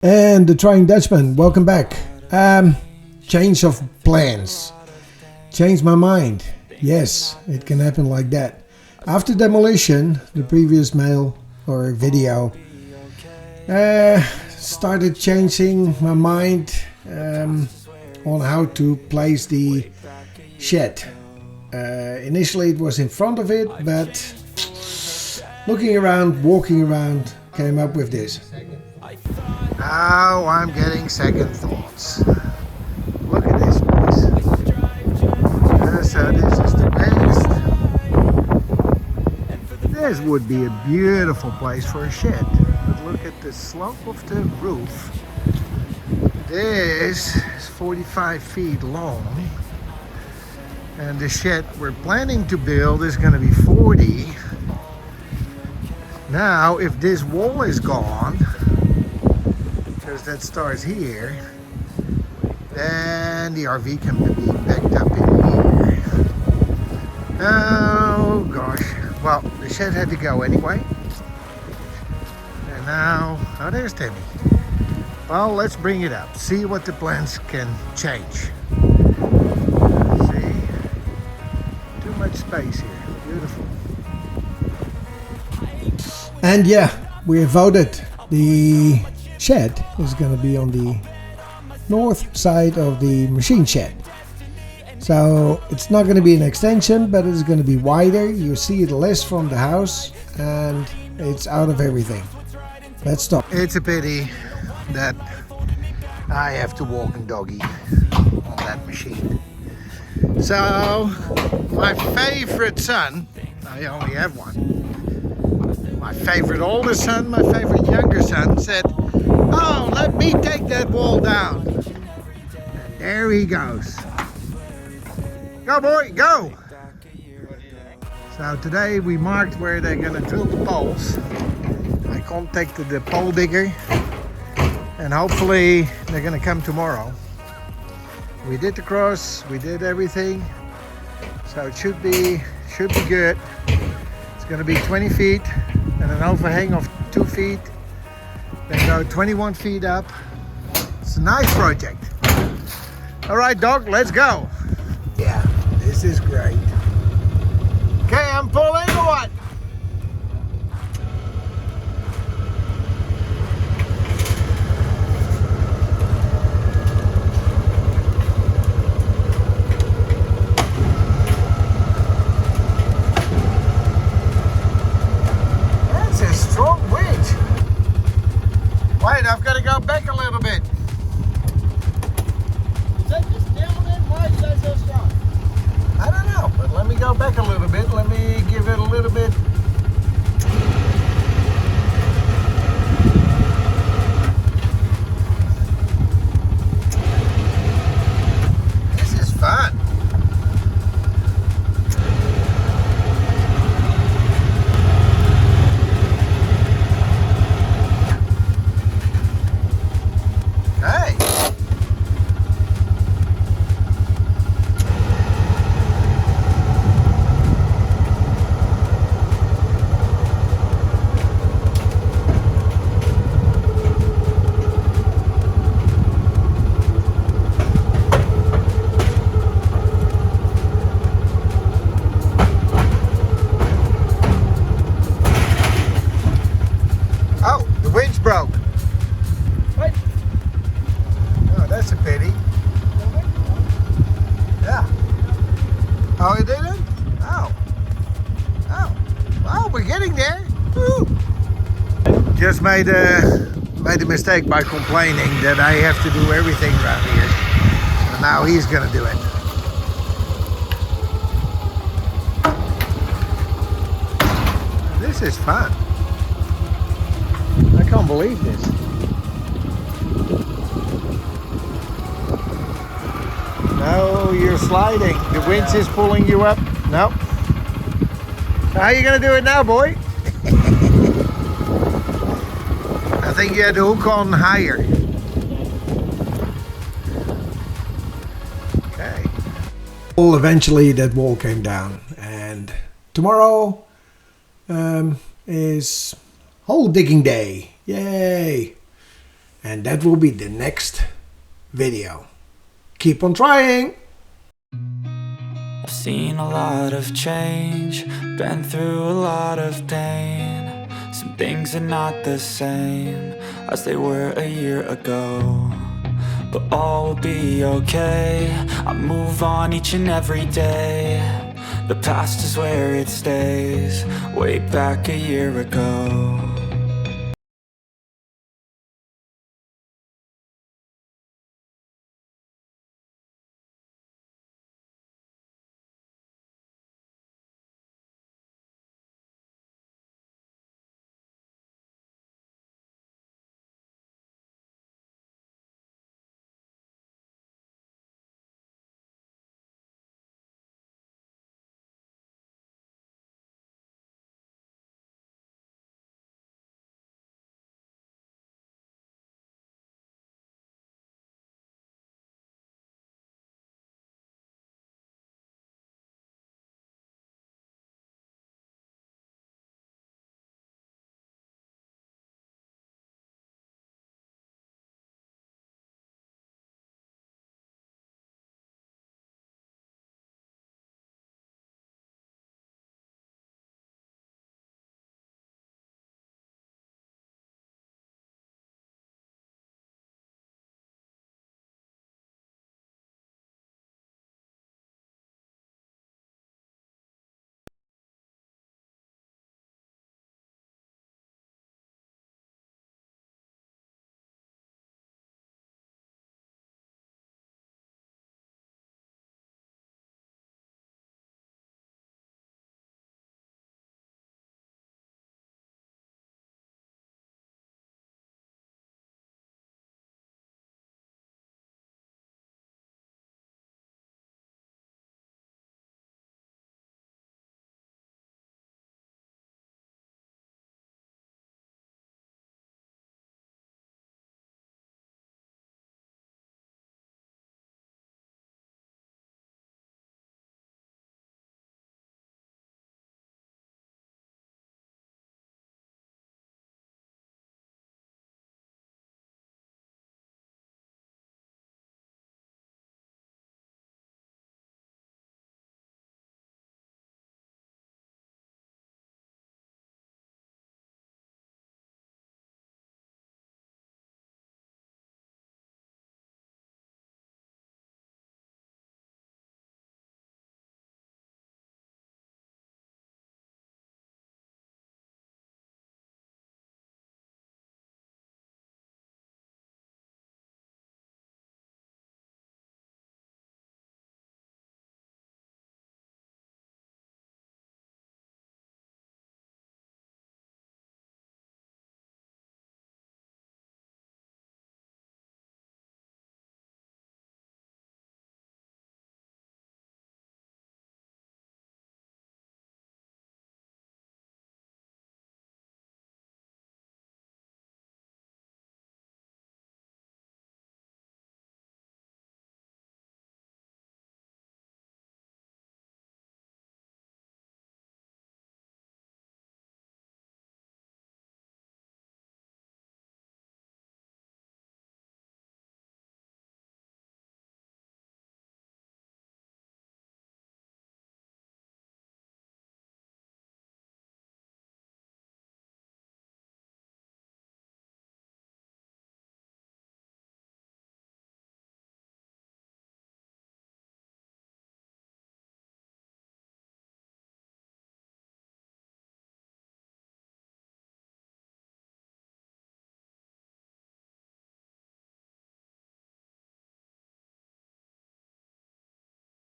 And the Trying Dutchman, welcome back. Change of plans. Changed my mind. Yes, it can happen like that. After demolition, the previous mail or video, started changing my mind on how to place the shed. Initially it was in front of it, but looking around, walking around, came up with this. Now I'm getting second thoughts. Look at this place. So this is the best. This would be a beautiful place for a shed. But look at the slope of the roof. This is 45 feet long. And the shed we're planning to build is going to be 40. Now, if this wall is gone, because that starts here, then the RV can be backed up in here. Oh gosh, well, the shed had to go anyway. And now, oh, there's Timmy. Well, let's bring it up, see what the plans can change. See, too much space here, beautiful. And yeah, we voted. The shed is going to be on the north side of the machine shed. So it's not going to be an extension, but it's going to be wider. You see it less from the house and it's out of everything. Let's stop. It's a pity that I have to walk and doggy on that machine. So my favorite son, I only have one. My favorite older son, my favorite younger son said, "Oh, let me take that wall down." And there he goes. Go boy, go! So today we marked where they're gonna drill the poles. I contacted the pole digger and hopefully they're gonna come tomorrow. We did the cross, we did everything. So it should be good. It's gonna be 20 feet and an overhang of 2 feet. Then go 21 feet up. It's a nice project. All right, dog, let's go. Yeah, this is great. Okay, I'm pulling or what? That's a strong winch. Wait, I've got to go back a little bit. Is that just down in? Why is that so strong? I don't know, but let me go back a little bit. Let me give it a little bit. This is fun. Hey. Oh, the winch broke. What? Oh, that's a pity. Yeah. Oh, it didn't? Oh. Oh. Well, we're getting there. Woo. Just made a mistake by complaining that I have to do everything around here. And now he's gonna do it. This is fun. I can't believe this. No, you're sliding. The winch is pulling you up. No. So how are you gonna do it now, boy? I think you had the hook on higher. Okay. Well, eventually that wall came down, and tomorrow is hole digging day. Yay! And that will be the next video. Keep on trying! I've seen a lot of change, been through a lot of pain. Some things are not the same as they were a year ago, but all will be okay. I move on each and every day. The past is where it stays, way back a year ago.